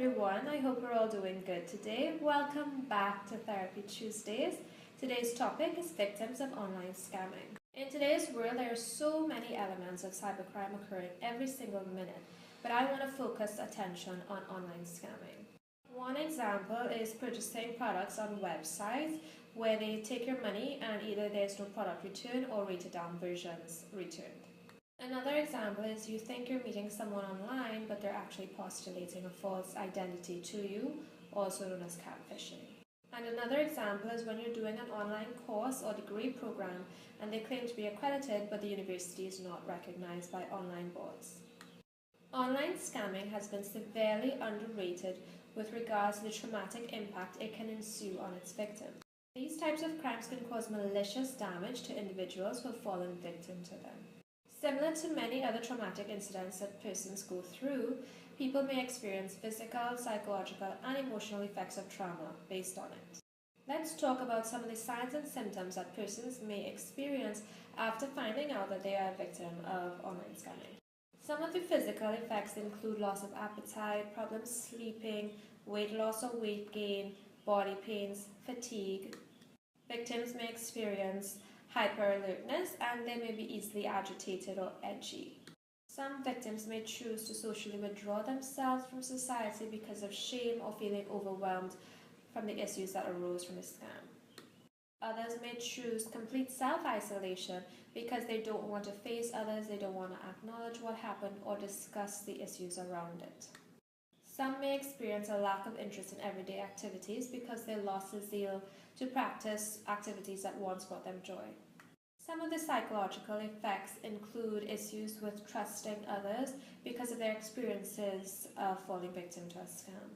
everyone. I hope we're all doing good today. Welcome back to Therapy Tuesdays. Today's topic is victims of online scamming. In today's world, there are so many elements of cybercrime occurring every single minute, but I want to focus attention on online scamming. One example is purchasing products on websites where they take your money and either there's no product return or rated down versions returned. Another example is you think you're meeting someone online, but they're actually postulating a false identity to you, also known as catfishing. And another example is when you're doing an online course or degree program and they claim to be accredited, but the university is not recognized by online boards. Online scamming has been severely underrated with regards to the traumatic impact it can ensue on its victim. These types of crimes can cause malicious damage to individuals who have fallen victim to them. Similar to many other traumatic incidents that persons go through, people may experience physical, psychological, and emotional effects of trauma based on it. Let's talk about some of the signs and symptoms that persons may experience after finding out that they are a victim of online scamming. Some of the physical effects include loss of appetite, problems sleeping, weight loss or weight gain, body pains, fatigue. Victims may experience hyper-alertness, and they may be easily agitated or edgy. Some victims may choose to socially withdraw themselves from society because of shame or feeling overwhelmed from the issues that arose from the scam. Others may choose complete self-isolation because they don't want to face others, they don't want to acknowledge what happened or discuss the issues around it. Some may experience a lack of interest in everyday activities because they lost the zeal to practice activities that once brought them joy. Some of the psychological effects include issues with trusting others because of their experiences of falling victim to a scam.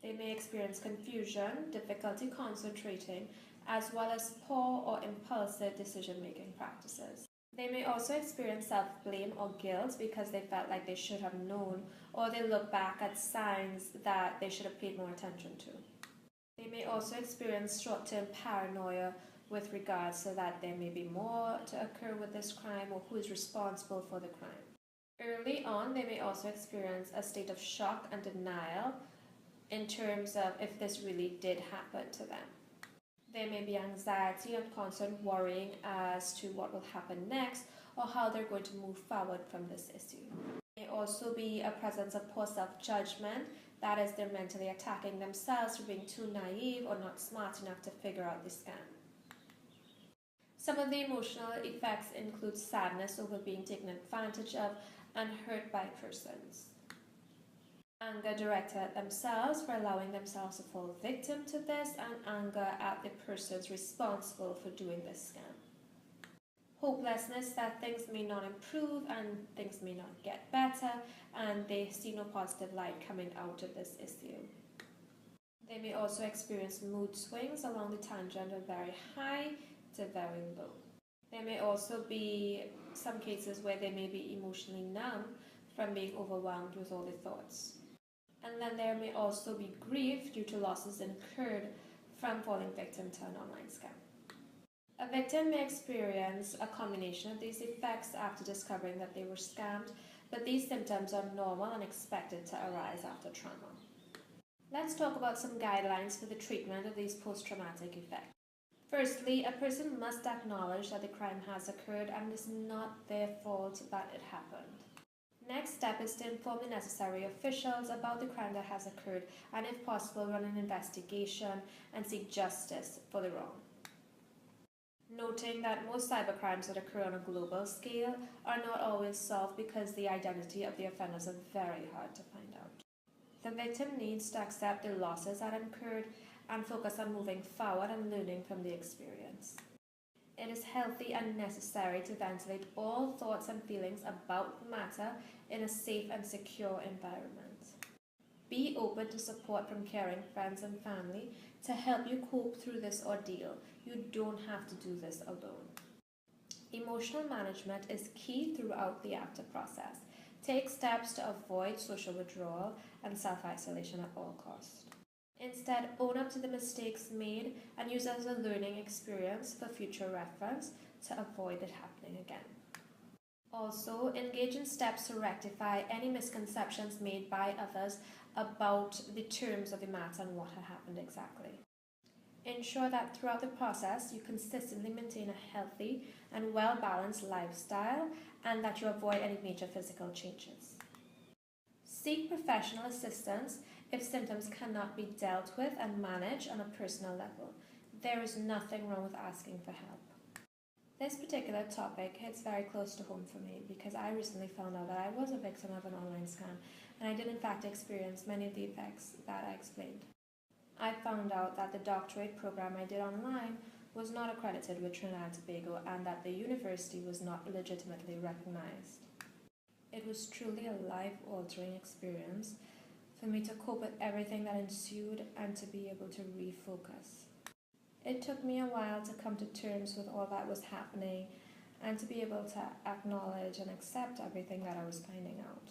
They may experience confusion, difficulty concentrating, as well as poor or impulsive decision-making practices. They may also experience self-blame or guilt because they felt like they should have known, or they look back at signs that they should have paid more attention to. They may also experience short-term paranoia with regards to that there may be more to occur with this crime or who is responsible for the crime. Early on, they may also experience a state of shock and denial in terms of if this really did happen to them. There may be anxiety and constant worrying as to what will happen next or how they're going to move forward from this issue. There may also be a presence of poor self-judgment, that is, they're mentally attacking themselves for being too naive or not smart enough to figure out the scam. Some of the emotional effects include sadness over being taken advantage of and hurt by persons. Anger directed at themselves for allowing themselves to fall victim to this, and anger at the persons responsible for doing this scam. Hopelessness that things may not improve and things may not get better, and they see no positive light coming out of this issue. They may also experience mood swings along the tangent of very high to very low. There may also be some cases where they may be emotionally numb from being overwhelmed with all the thoughts. And then there may also be grief due to losses incurred from falling victim to an online scam. A victim may experience a combination of these effects after discovering that they were scammed, but these symptoms are normal and expected to arise after trauma. Let's talk about some guidelines for the treatment of these post-traumatic effects. Firstly, a person must acknowledge that the crime has occurred and it is not their fault that it happened. Next step is to inform the necessary officials about the crime that has occurred and, if possible, run an investigation and seek justice for the wrong. Noting that most cybercrimes that occur on a global scale are not always solved because the identity of the offenders are very hard to find out. The victim needs to accept the losses that occurred and focus on moving forward and learning from the experience. It is healthy and necessary to ventilate all thoughts and feelings about the matter in a safe and secure environment. Be open to support from caring friends and family to help you cope through this ordeal. You don't have to do this alone. Emotional management is key throughout the after process. Take steps to avoid social withdrawal and self-isolation at all costs. Instead, own up to the mistakes made and use it as a learning experience for future reference to avoid it happening again. Also, engage in steps to rectify any misconceptions made by others about the terms of the matter and what had happened exactly. Ensure that throughout the process you consistently maintain a healthy and well-balanced lifestyle and that you avoid any major physical changes. Seek professional assistance if symptoms cannot be dealt with and managed on a personal level. There is nothing wrong with asking for help. This particular topic hits very close to home for me because I recently found out that I was a victim of an online scam and I did in fact experience many of the effects that I explained. I found out that the doctorate program I did online was not accredited with Trinidad and Tobago and that the university was not legitimately recognized. It was truly a life-altering experience for me to cope with everything that ensued and to be able to refocus. It took me a while to come to terms with all that was happening and to be able to acknowledge and accept everything that I was finding out.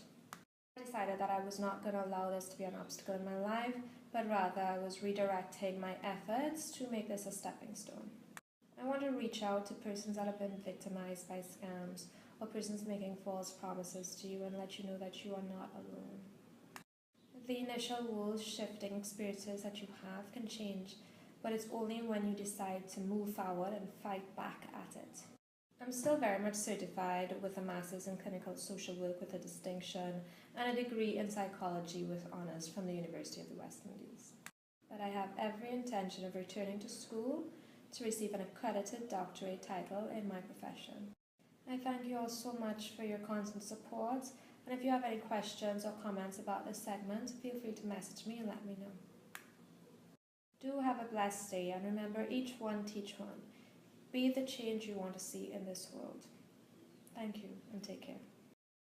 I decided that I was not going to allow this to be an obstacle in my life, but rather I was redirecting my efforts to make this a stepping stone. I want to reach out to persons that have been victimized by scams or persons making false promises to you and let you know that you are not alone. The initial rule-shifting experiences that you have can change, but it's only when you decide to move forward and fight back at it. I'm still very much certified with a master's in clinical social work with a distinction and a degree in psychology with honours from the University of the West Indies. But I have every intention of returning to school to receive an accredited doctorate title in my profession. I thank you all so much for your constant support, and if you have any questions or comments about this segment, feel free to message me and let me know. Do have a blessed day, and remember, each one teach one. Be the change you want to see in this world. Thank you, and take care.